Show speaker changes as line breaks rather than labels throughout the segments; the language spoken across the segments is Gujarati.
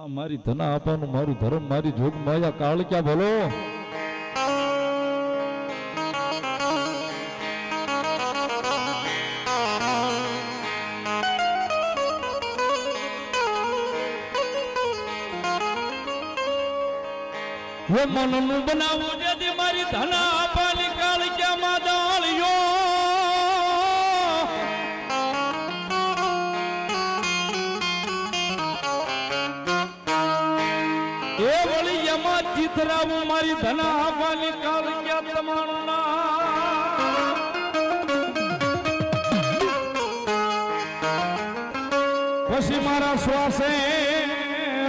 મારી ધના આપવાનું મારું ધર્મ મારી જોગ માયા કાળક્યા બોલો હે મનનું બનાવું જેથી મારી ધના આપવાની કાળક્યા માં દાળ્યો એ વળી એમાં ચિતરાવું મારી ધના આપવાની કાળક્યા તમારું પછી મારા શ્વાસે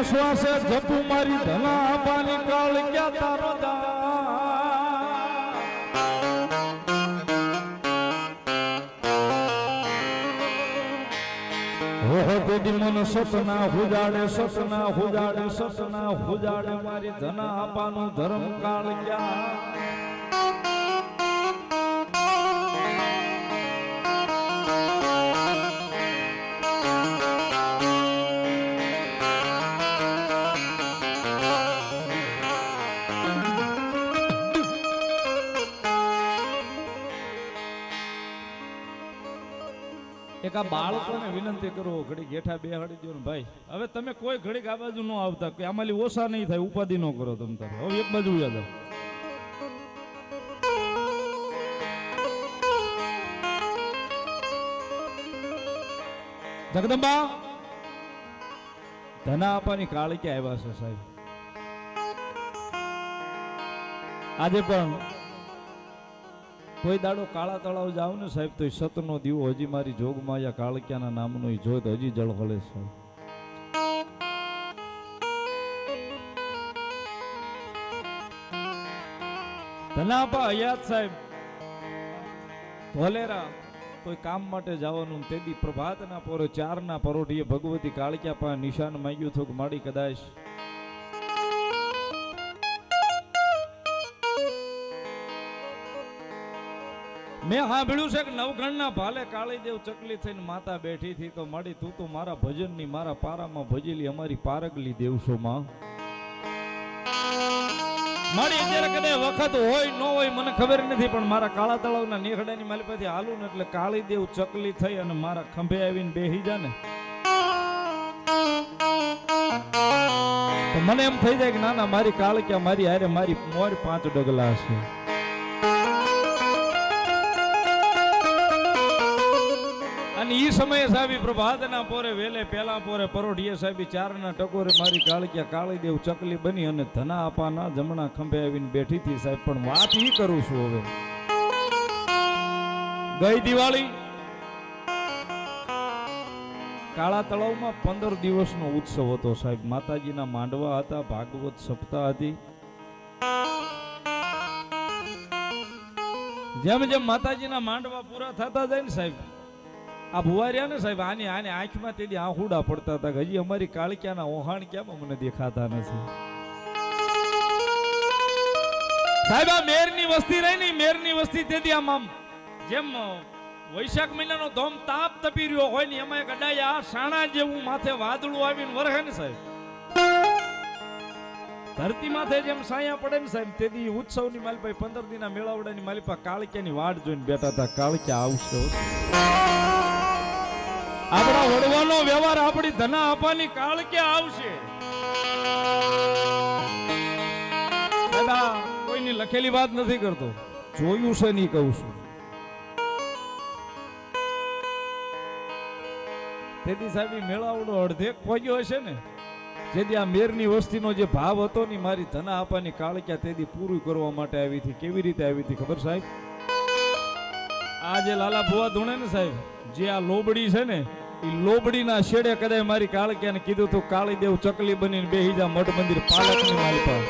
શ્વાસે જપું મારી ધના આપવાની કાળક્યા તારો તેથી મને સપના હુજાડે સપના હુજાડે સપના હુજાડે મારી ધના આપવાનું ધર્મ કાળક્યા એક આ બાળકોને વિનંતી કરો ઘડી ગેઠા બેહાડી દો ને ભાઈ હવે તમે કોઈ ઘડીક આ બાજુ ન આવતા કે આમાંથી ઓછા નહીં થાય ઉપાધિ ન કરો તમ તારે હવે એક બાજુ યાદ જગદંબા ધના આપવાની કાળક્યા આવ્યા છે સાહેબ આજે પણ કોઈ દાડો કાળા તળાવ જાવ ને સાહેબ તો સતનો દીવો હજી મારી જોગમાયા કાળક્યાના નામનો જોત હજી જળહળે છે ધનાપા હયાત સાહેબ ભોલેરા કોઈ કામ માટે જવાનું તેદી પ્રભાતના પોરે 4 ના પરોઢીએ ભગવતી કાળક્યા પાસે નિશાન માંગ્યું હતું કે માડી કદાચ મેં સાંભળ્યું છે કે નવઘણના ભાલે કાળીદેવ ચકલી થઈને માતા બેઠી હતી તો માડી તું તો મારા ભજનની મારા પારામાં ભજેલી અમારી પારગલી દેવશોમાં મારી અત્યારે કદાચ વખત હોય ન હોય મને ખબર નથી પણ મારા કાળા તળાવના નેખડાની માલી પાસે હાલું ને એટલે કાળીદેવ ચકલી થઈ અને મારા ખંભે આવીને બેહી જા ને તો મને એમ થઈ જાય કે ના ના મારી કાળક્યા મારી હારે મારી મોર 5 ડગલા હશે અને ઈ સમયે સાહેબ પ્રભાતના પોરે વેલે પેલા પોરે પરોઢીએ સાહેબ 4 ના ટકોરે મારી કાળક્યા કાળીદેવ ચકલી બની અને ધના આપાના જમણા ખંભે આવીને બેઠી હતી સાહેબ પણ વાત ઈ કરું છું હવે ગઈ દિવાળી કાળા તળાવમાં 15 દિવસનો ઉત્સવ હતો સાહેબ માતાજીના માંડવા હતા ભાગવત સપ્તાહ હતી જેમ જેમ માતાજીના માંડવા પૂરા થતા જાય ને સાહેબ આ ભુવાર્યા ને સાહેબ આની આંખમાં તેદી આહુડા પડતા હતા હજી અમારી કાળક્યાના ઓહાણ કેમ મને દેખાતા નથી સાહેબ આ મેરની વસ્તી રહી ને મેરની વસ્તી તેદી આમ જેમ વૈશાખ મહિનાનો ધોમ તાપ તપી રહ્યો હોય ને એમાં એક અડાયા સાણા જેવું માથે વાદળું આવીને વરહે ને સાહેબ ધરતી માથે જેમ સાયા પડે ને સાહેબ તેદી ઉત્સવની માલિપા 15 દિના મેળાવડાની માલિપા કાળક્યાની વાટ જોઈને બેઠા હતા કાળક્યા આવશે આપણા વડવાનો વ્યવહાર આપણી ધના આપવાની કાળક્યા આવશે દાદા કોઈની લખેલી વાત નથી કરતો જોયું છે નહીં કહું છું તેથી સાહેબ મેળાવડો અડધેક પહોંચ્યો હશે ને જેથી આ મેરની વસ્તીનો જે ભાવ હતો ને મારી ધના આપવાની કાળક્યા તેથી પૂરું કરવા માટે આવી હતી કેવી રીતે આવી હતી ખબર સાહેબ આ જે લાલા ભુવા ધૂણે ને સાહેબ જે આ લોબડી છે ને એ લોબડીના શેડે કદાચ મારી કાળક્યાને કીધું તું કાળીદેવ ચકલી બનીને બેહી જા મઠ મંદિર પાલકની મારી પાસે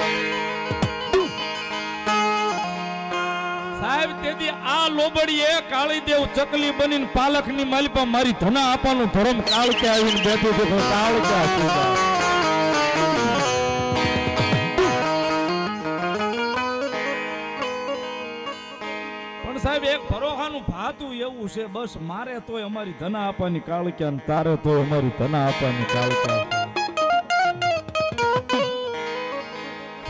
સાહેબ તેથી આ લોબડીએ કાળીદેવ ચકલી બનીને પાલકની મારી પાસે મારી ધના આપવાનું ધર્મ કાળક્યા આવીને બેઠું હતું કાળક્યા સાહેબ એક ભરોહાનું ભાતું એવું છે બસ મારે તોય અમારી ધના આપવાની કાળક્યા તારે તોય અમારી ધના આપવાની કાળક્યા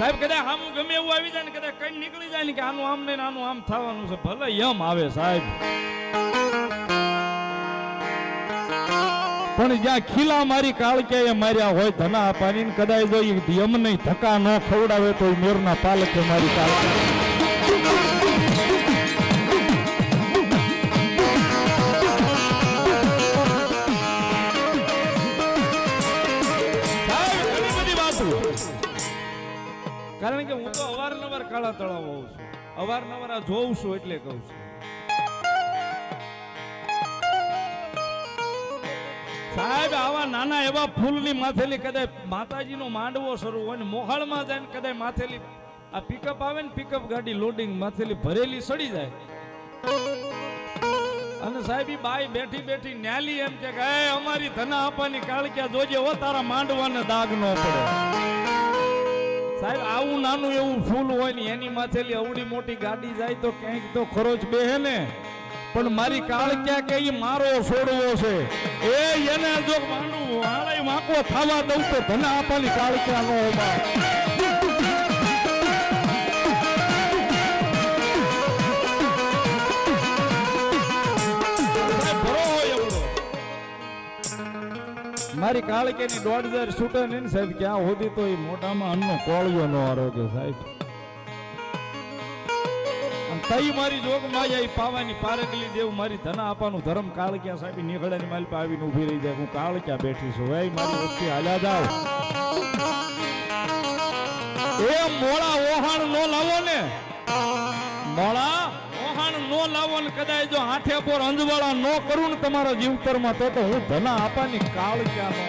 સાહેબ કદાચ આમ ગમે એવું આવી જાય ને કદાચ કઈ નીકળી જાય ને કે આનું આમ નહીં આનું આમ થવાનું છે ભલે એમ આવે સાહેબ પણ જ્યાં ખીલા મારી કાળકે માર્યા હોય ધના પાણી ને કદાચ જો યમ નહીં ધક્કા ન ખવડાવે તો મેરના પાલકે મારી કાળકે કારણ કે હું તો અવારનવાર કાળા તળાવ હોઉં છું અવારનવાર આ જોઉં છું એટલે કહું છું સાહેબ આવા નાના એવા ફૂલની માથેલી કદાચ માતાજીનો માંડવો શરૂ હોય ને મોહાળમાં જાય ને કદાચ માથેલી આ પિકઅપ આવે ને પિકઅપ ગાડી લોડિંગ માથેલી ભરેલી સડી જાય અને સાહેબ ઈ બાઈ બેઠી બેઠી ન્યાલી એમ કે અમારી ધના આપવાની કાળક્યા જોજે હો તારા માંડવાને દાગ ન પડે સાહેબ આવું નાનું એવું ફૂલ હોય ને એની માથેલી અવડી મોટી ગાડી જાય તો ક્યાંક તો ખરોચ બેહે ને પણ મારી કાળક્યા કે ઈ મારો છોડવો છે એને જો માંડું હાળાઈ વાંકો થવા દઉં તો ધના આપવાની કાળક્યા નો હોવા મારી કાળકેની 1.5 છૂટે નહીં સાહેબ ક્યાં હોતી તો એ મોઢામાં અન્નો કોળિયો નો આરોગ્ય સાહેબ તઈ મારી જોગ માયા પાવાની પારગલી દેવ મારી ધના આપવાનું ધર્મ કાળક્યા સાહેબ નીકળાની માલ પર આવીને ઊભી રહી જાય હું કાળક્યા બેઠી છું એ મારી વસ્તી હાલ્યા જાવ એ મોળા ઓહાણ નો લાવો ને મોળા ઓહાણ નો લાવો ને કદાચ જો હાથે પર અંજવાળા નો કરું ને તમારા જીવતરમાં તો હું ધના આપવાની કાળક્યા નો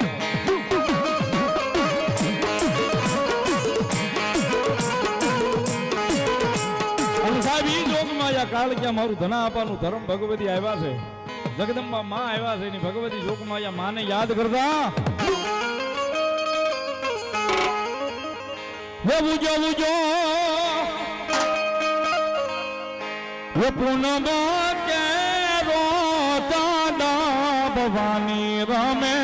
કાળક્યા મારું ધના આપવાનું ધર્મ ભગવતી આવ્યા છે જગદંબા માં આવ્યા છે એની ભગવતી જોગમાયા માને યાદ કરતા પૂજો પૂનમ કે રોતા ભવાની રમે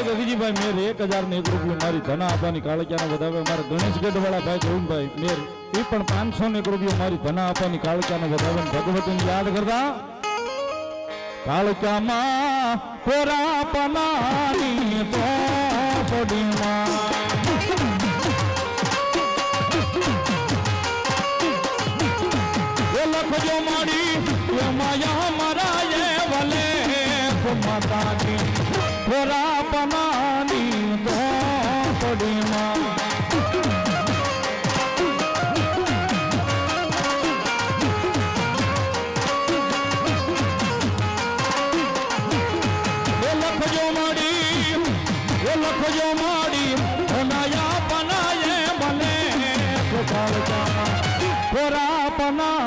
ગગજીભાઈ મેર 1001 રૂપિયા મારી ધના આપવાની કાળક્યાને વધાવે મારા ગણેશ ગઢવાળા ભાઈ ગોવિંદભાઈ મેર એ પણ 501 રૂપિયા મારી ધના આપવાની કાળક્યાને વધાવે ભગવતીને યાદ કરતા કાળક્યામાં કોરા પનાની ચોપડીમાં એ લખજો માડી એ માયા મારા એ વલે માતાની ખોરા પનાની ધોપડીમાં લખજો માડી ભનાયા પનાયે ભલે ખોરા પના